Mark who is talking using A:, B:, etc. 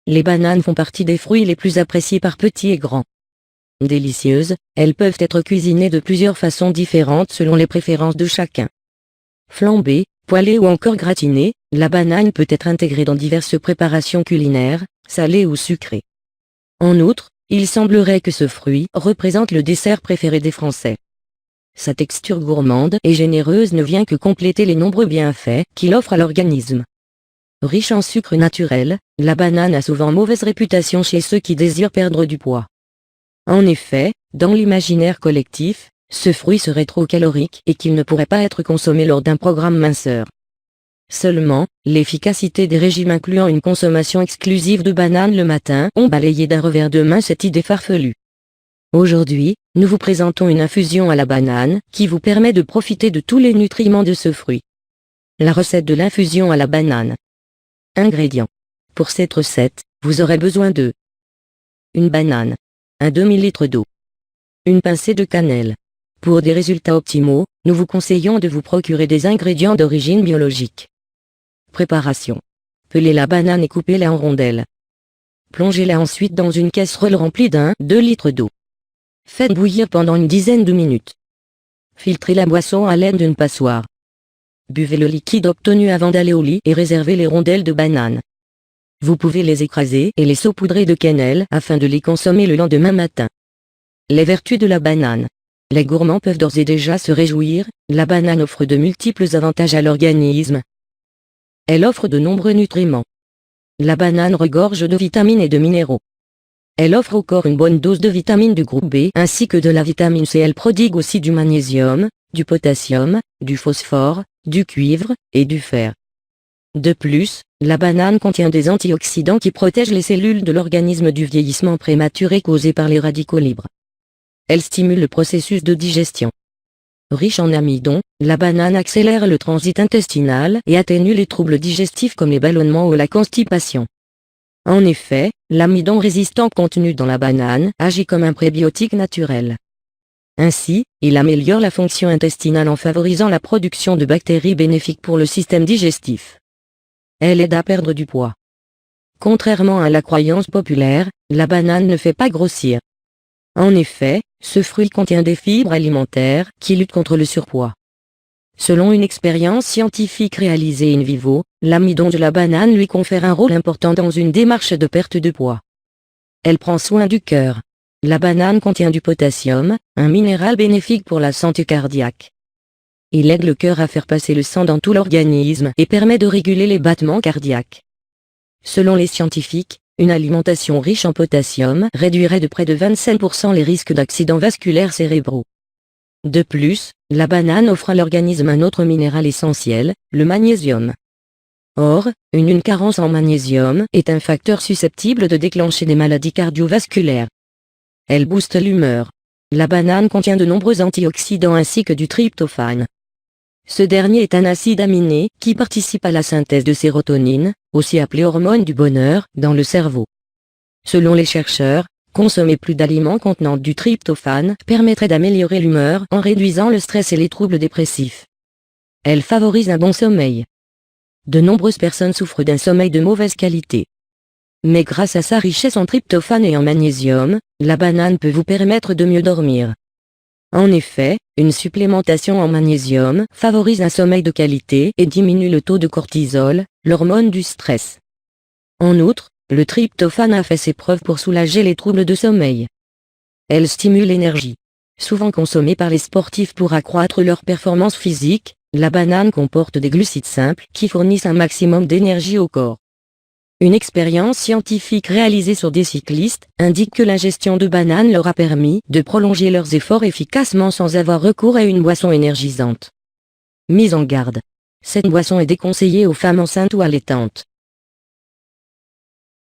A: Les bananes font partie des fruits les plus appréciés par petits et grands. Délicieuses, elles peuvent être cuisinées de plusieurs façons différentes selon les préférences de chacun. Flambée, poêlée ou encore gratinée, la banane peut être intégrée dans diverses préparations culinaires, salées ou sucrées. En outre, il semblerait que ce fruit représente le dessert préféré des Français. Sa texture gourmande et généreuse ne vient que compléter les nombreux bienfaits qu'il offre à l'organisme. Riche en sucre naturel, la banane a souvent mauvaise réputation chez ceux qui désirent perdre du poids. En effet, dans l'imaginaire collectif, ce fruit serait trop calorique et qu'il ne pourrait pas être consommé lors d'un programme minceur. Seulement, l'efficacité des régimes incluant une consommation exclusive de bananes le matin ont balayé d'un revers de main cette idée farfelue. Aujourd'hui, nous vous présentons une infusion à la banane qui vous permet de profiter de tous les nutriments de ce fruit. La recette de l'infusion à la banane. Ingrédients. Pour cette recette, vous aurez besoin de une banane, un demi-litre d'eau, une pincée de cannelle. Pour des résultats optimaux, nous vous conseillons de vous procurer des ingrédients d'origine biologique. Préparation. Pelez la banane et coupez-la en rondelles. Plongez-la ensuite dans une casserole remplie d'1-2 litres d'eau. Faites bouillir pendant une dizaine de minutes. Filtrez la boisson à l'aide d'une passoire. Buvez le liquide obtenu avant d'aller au lit et réservez les rondelles de banane. Vous pouvez les écraser et les saupoudrer de cannelle afin de les consommer le lendemain matin. Les vertus de la banane. Les gourmands peuvent d'ores et déjà se réjouir, la banane offre de multiples avantages à l'organisme. Elle offre de nombreux nutriments. La banane regorge de vitamines et de minéraux. Elle offre au corps une bonne dose de vitamines du groupe B ainsi que de la vitamine C. Elle prodigue aussi du magnésium, du potassium, du phosphore, du cuivre et du fer. De plus, la banane contient des antioxydants qui protègent les cellules de l'organisme du vieillissement prématuré causé par les radicaux libres. Elle stimule le processus de digestion. Riche en amidon, la banane accélère le transit intestinal et atténue les troubles digestifs comme les ballonnements ou la constipation. En effet, l'amidon résistant contenu dans la banane agit comme un prébiotique naturel. Ainsi, il améliore la fonction intestinale en favorisant la production de bactéries bénéfiques pour le système digestif. Elle aide à perdre du poids. Contrairement à la croyance populaire, la banane ne fait pas grossir. En effet, ce fruit contient des fibres alimentaires qui luttent contre le surpoids. Selon une expérience scientifique réalisée in vivo, l'amidon de la banane lui confère un rôle important dans une démarche de perte de poids. Elle prend soin du cœur. La banane contient du potassium, un minéral bénéfique pour la santé cardiaque. Il aide le cœur à faire passer le sang dans tout l'organisme et permet de réguler les battements cardiaques. Selon les scientifiques, une alimentation riche en potassium réduirait de près de 25% les risques d'accidents vasculaires cérébraux. De plus, la banane offre à l'organisme un autre minéral essentiel, le magnésium. Or, une carence en magnésium est un facteur susceptible de déclencher des maladies cardiovasculaires. Elle booste l'humeur. La banane contient de nombreux antioxydants ainsi que du tryptophane. Ce dernier est un acide aminé qui participe à la synthèse de sérotonine, aussi appelée hormone du bonheur, dans le cerveau. Selon les chercheurs, consommer plus d'aliments contenant du tryptophane permettrait d'améliorer l'humeur en réduisant le stress et les troubles dépressifs. Elle favorise un bon sommeil. De nombreuses personnes souffrent d'un sommeil de mauvaise qualité. Mais grâce à sa richesse en tryptophane et en magnésium, la banane peut vous permettre de mieux dormir. En effet, une supplémentation en magnésium favorise un sommeil de qualité et diminue le taux de cortisol, l'hormone du stress. En outre, le tryptophane a fait ses preuves pour soulager les troubles de sommeil. Elle stimule l'énergie. Souvent consommée par les sportifs pour accroître leur performance physique, la banane comporte des glucides simples qui fournissent un maximum d'énergie au corps. Une expérience scientifique réalisée sur des cyclistes indique que l'ingestion de bananes leur a permis de prolonger leurs efforts efficacement sans avoir recours à une boisson énergisante. Mise en garde. Cette boisson est déconseillée aux femmes enceintes ou allaitantes.